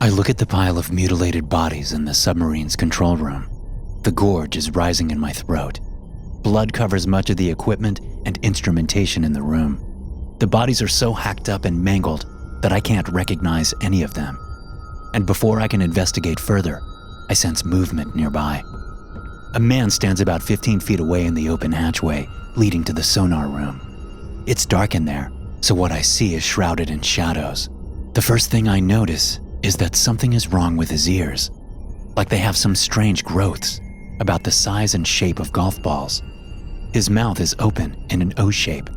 I look at the pile of mutilated bodies in the submarine's control room. The gorge is rising in my throat. Blood covers much of the equipment and instrumentation in the room. The bodies are so hacked up and mangled that I can't recognize any of them. And before I can investigate further, I sense movement nearby. A man stands about 15 feet away in the open hatchway leading to the sonar room. It's dark in there, so what I see is shrouded in shadows. The first thing I notice is that something is wrong with his ears, like they have some strange growths about the size and shape of golf balls. His mouth is open in an O shape,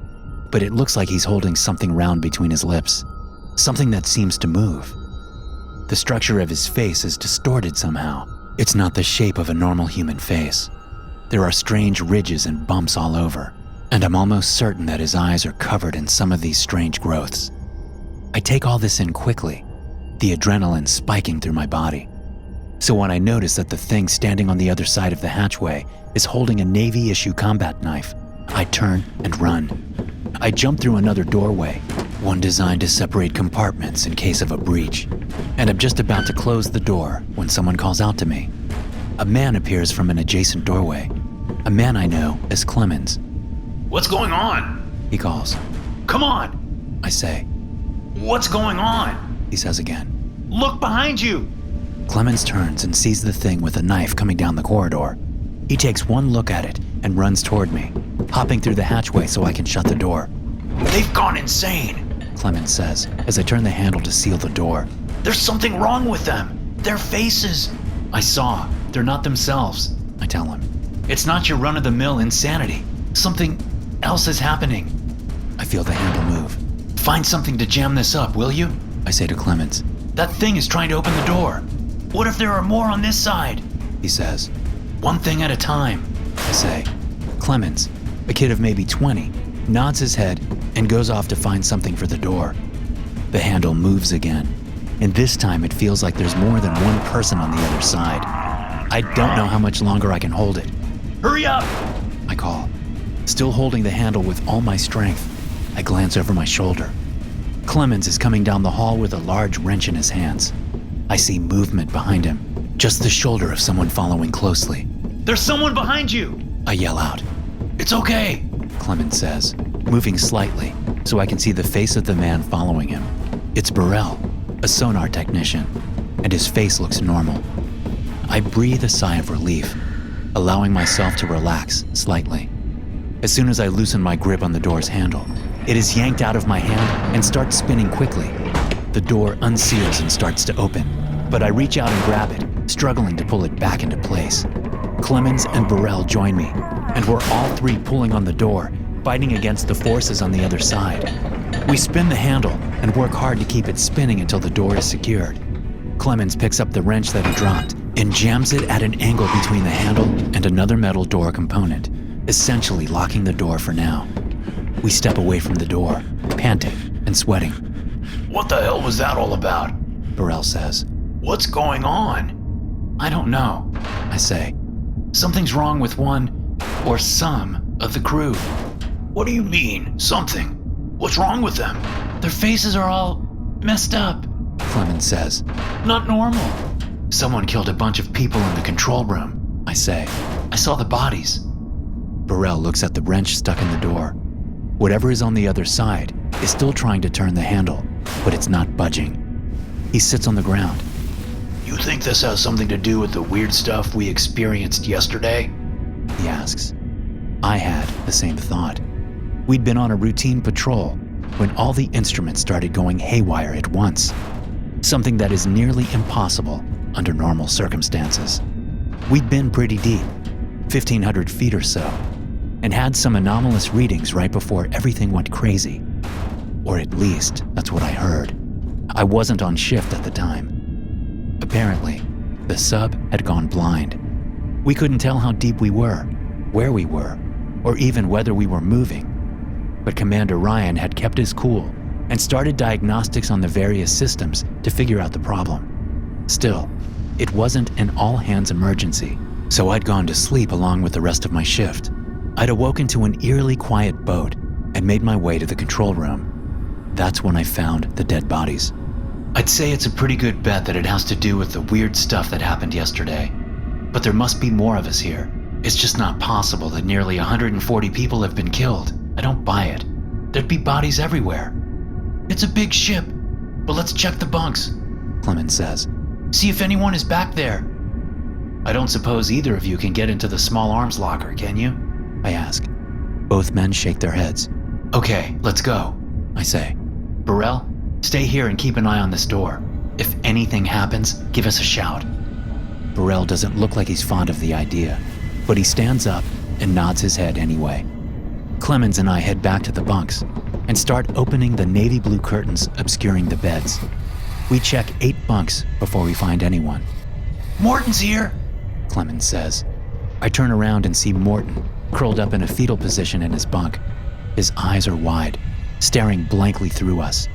but it looks like he's holding something round between his lips, something that seems to move. The structure of his face is distorted somehow. It's not the shape of a normal human face. There are strange ridges and bumps all over, and I'm almost certain that his eyes are covered in some of these strange growths. I take all this in quickly, the adrenaline spiking through my body. So when I notice that the thing standing on the other side of the hatchway is holding a Navy-issue combat knife, I turn and run. I jump through another doorway, one designed to separate compartments in case of a breach, and I'm just about to close the door when someone calls out to me. A man appears from an adjacent doorway, a man I know as Clemens. "What's going on?" He calls. "Come on," I say. "What's going on?" He says again. "Look behind you." Clemens turns and sees the thing with a knife coming down the corridor. He takes one look at it and runs toward me, hopping through the hatchway so I can shut the door. "They've gone insane," Clemens says as I turn the handle to seal the door. "There's something wrong with them. Their faces." "I saw. They're not themselves," I tell him. "It's not your run-of-the-mill insanity. Something else is happening." I feel the handle move. "Find something to jam this up, will you?" I say to Clemens. "That thing is trying to open the door. What if there are more on this side?" He says. "One thing at a time," I say. Clemens, a kid of maybe 20, nods his head and goes off to find something for the door. The handle moves again, and this time it feels like there's more than one person on the other side. I don't know how much longer I can hold it. "Hurry up!" I call. Still holding the handle with all my strength, I glance over my shoulder. Clemens is coming down the hall with a large wrench in his hands. I see movement behind him, just the shoulder of someone following closely. "There's someone behind you!" I yell out. "It's okay," Clemens says, moving slightly so I can see the face of the man following him. It's Burrell, a sonar technician, and his face looks normal. I breathe a sigh of relief, allowing myself to relax slightly. As soon as I loosen my grip on the door's handle, it is yanked out of my hand and starts spinning quickly. The door unseals and starts to open, but I reach out and grab it, struggling to pull it back into place. Clemens and Burrell join me, and we're all three pulling on the door, fighting against the forces on the other side. We spin the handle and work hard to keep it spinning until the door is secured. Clemens picks up the wrench that he dropped and jams it at an angle between the handle and another metal door component, essentially locking the door for now. We step away from the door, panting and sweating. "What the hell was that all about?" Burrell says. "What's going on?" "I don't know," I say. "Something's wrong with one or some of the crew." "What do you mean, something? What's wrong with them?" "Their faces are all messed up," Clemens says. "Not normal." "Someone killed a bunch of people in the control room," I say. "I saw the bodies." Burrell looks at the wrench stuck in the door. Whatever is on the other side is still trying to turn the handle, but it's not budging. He sits on the ground. "You think this has something to do with the weird stuff we experienced yesterday?" He asks. I had the same thought. We'd been on a routine patrol when all the instruments started going haywire at once, something that is nearly impossible under normal circumstances. We'd been pretty deep, 1,500 feet or so, and had some anomalous readings right before everything went crazy. Or at least, that's what I heard. I wasn't on shift at the time. Apparently, the sub had gone blind. We couldn't tell how deep we were, where we were, or even whether we were moving. But Commander Ryan had kept his cool and started diagnostics on the various systems to figure out the problem. Still, it wasn't an all-hands emergency, so I'd gone to sleep along with the rest of my shift. I'd awoken to an eerily quiet boat and made my way to the control room. That's when I found the dead bodies. I'd say it's a pretty good bet that it has to do with the weird stuff that happened yesterday. But there must be more of us here. It's just not possible that nearly 140 people have been killed. I don't buy it. There'd be bodies everywhere. It's a big ship, but let's check the bunks, Clemens says. See if anyone is back there. I don't suppose either of you can get into the small arms locker, can you? I ask. Both men shake their heads. Okay, let's go, I say. Burrell, stay here and keep an eye on this door. If anything happens, give us a shout. Burrell doesn't look like he's fond of the idea, but he stands up and nods his head anyway. Clemens and I head back to the bunks and start opening the navy blue curtains obscuring the beds. We check 8 bunks before we find anyone. Morton's here, Clemens says. I turn around and see Morton curled up in a fetal position in his bunk. His eyes are wide, staring blankly through us.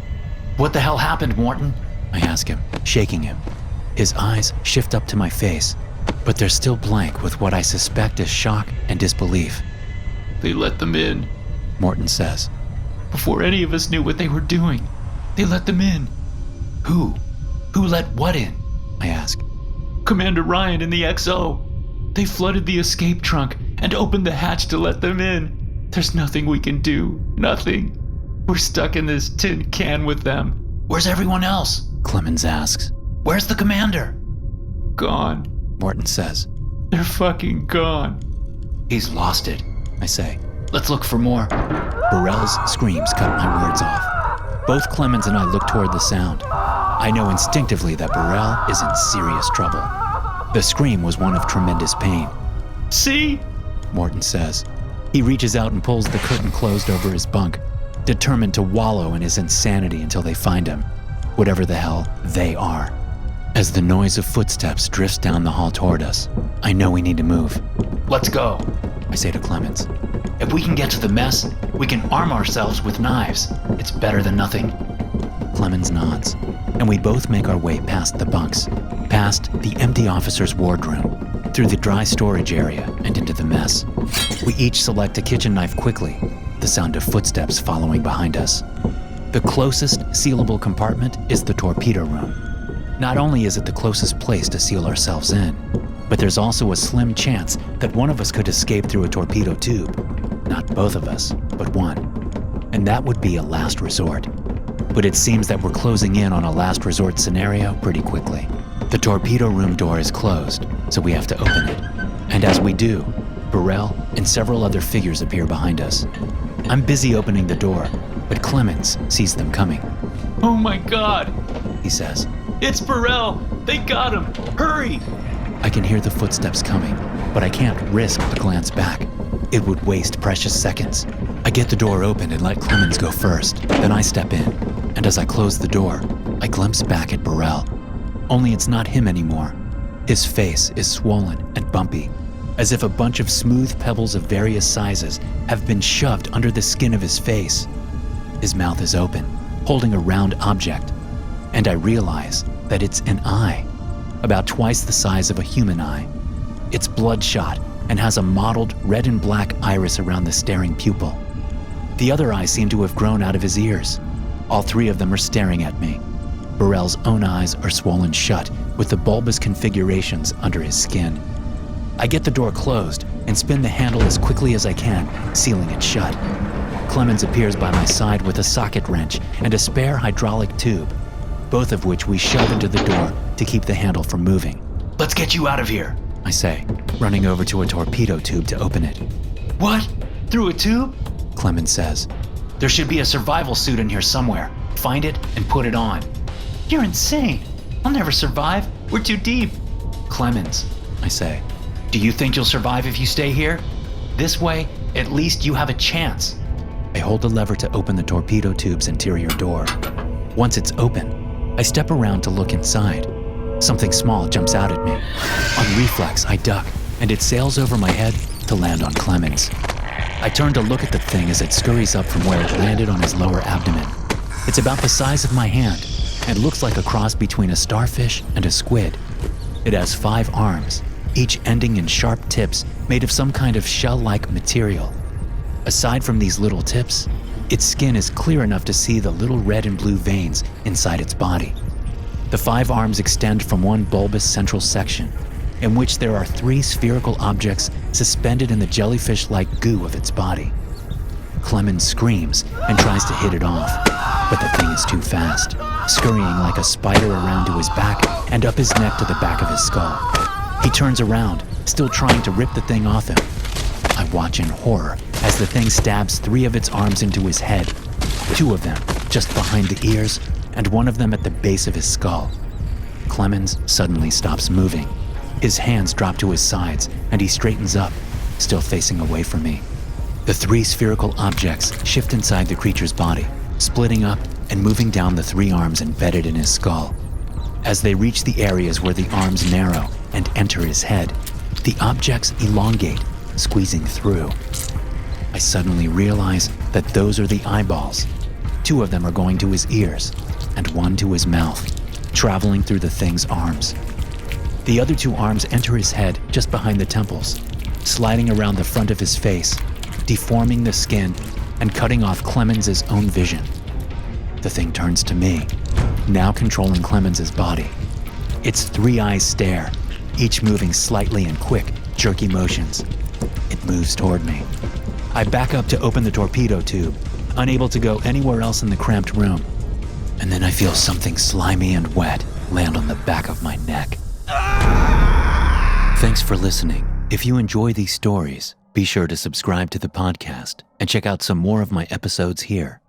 What the hell happened, Morton? I ask him, shaking him. His eyes shift up to my face, but they're still blank with what I suspect is shock and disbelief. They let them in, Morton says. before any of us knew what they were doing. They let them in. Who? Who let what in? I ask. Commander Ryan and the XO. They flooded the escape trunk and opened the hatch to let them in. There's nothing we can do. Nothing. We're stuck in this tin can with them. Where's everyone else? Clemens asks. Where's the commander? Gone. Morton says. They're fucking gone. He's lost it, I say. Let's look for more. Burrell's screams cut my words off. Both Clemens and I look toward the sound. I know instinctively that Burrell is in serious trouble. The scream was one of tremendous pain. See? Morton says. He reaches out and pulls the curtain closed over his bunk, determined to wallow in his insanity until they find him, whatever the hell they are. As the noise of footsteps drifts down the hall toward us, I know we need to move. Let's go, I say to Clemens. If we can get to the mess, we can arm ourselves with knives. It's better than nothing. Clemens nods, and we both make our way past the bunks, past the empty officer's wardroom, through the dry storage area and into the mess. We each select a kitchen knife quickly, the sound of footsteps following behind us. The closest sealable compartment is the torpedo room. Not only is it the closest place to seal ourselves in, but there's also a slim chance that one of us could escape through a torpedo tube. Not both of us, but one. And that would be a last resort. But it seems that we're closing in on a last resort scenario pretty quickly. The torpedo room door is closed, so we have to open it. And as we do, Burrell and several other figures appear behind us. I'm busy opening the door, but Clemens sees them coming. Oh my God, He says. It's Burrell. They got him. Hurry. I can hear the footsteps coming, but I can't risk a glance back. It would waste precious seconds. I get the door open and let Clemens go first. Then I step in, and as I close the door, I glimpse back at Burrell. Only it's not him anymore. His face is swollen and bumpy, as if a bunch of smooth pebbles of various sizes have been shoved under the skin of his face. His mouth is open, holding a round object, and I realize that it's an eye, about twice the size of a human eye. It's bloodshot and has a mottled red and black iris around the staring pupil. The other eyes seem to have grown out of his ears. All 3 of them are staring at me. Burrell's own eyes are swollen shut with the bulbous configurations under his skin. I get the door closed and spin the handle as quickly as I can, sealing it shut. Clemens appears by my side with a socket wrench and a spare hydraulic tube, both of which we shove into the door to keep the handle from moving. Let's get you out of here, I say, running over to a torpedo tube to open it. What? Through a tube? Clemens says. There should be a survival suit in here somewhere. Find it and put it on. You're insane. I'll never survive. We're too deep. Clemens, I say. Do you think you'll survive if you stay here? This way, at least you have a chance. I hold the lever to open the torpedo tube's interior door. Once it's open, I step around to look inside. Something small jumps out at me. On reflex, I duck, and it sails over my head to land on Clemens. I turn to look at the thing as it scurries up from where it landed on his lower abdomen. It's about the size of my hand and looks like a cross between a starfish and a squid. It has 5 arms, each ending in sharp tips made of some kind of shell-like material. Aside from these little tips, its skin is clear enough to see the little red and blue veins inside its body. The 5 arms extend from one bulbous central section, in which there are 3 spherical objects suspended in the jellyfish-like goo of its body. Clemens screams and tries to hit it off, but the thing is too fast, scurrying like a spider around to his back and up his neck to the back of his skull. He turns around, still trying to rip the thing off him. I watch in horror as the thing stabs 3 of its arms into his head, 2 of them just behind the ears and 1 of them at the base of his skull. Clemens suddenly stops moving. His hands drop to his sides and he straightens up, still facing away from me. The 3 spherical objects shift inside the creature's body, splitting up and moving down the 3 arms embedded in his skull. As they reach the areas where the arms narrow and enter his head, the objects elongate, squeezing through. I suddenly realize that those are the eyeballs. 2 of them are going to his ears, and 1 to his mouth, traveling through the thing's arms. The other 2 arms enter his head just behind the temples, sliding around the front of his face, deforming the skin and cutting off Clemens's own vision. The thing turns to me, now controlling Clemens's body. Its 3 eyes stare, each moving slightly in quick, jerky motions. It moves toward me. I back up to open the torpedo tube, unable to go anywhere else in the cramped room. And then I feel something slimy and wet land on the back of my neck. Thanks for listening. If you enjoy these stories, be sure to subscribe to the podcast and check out some more of my episodes here.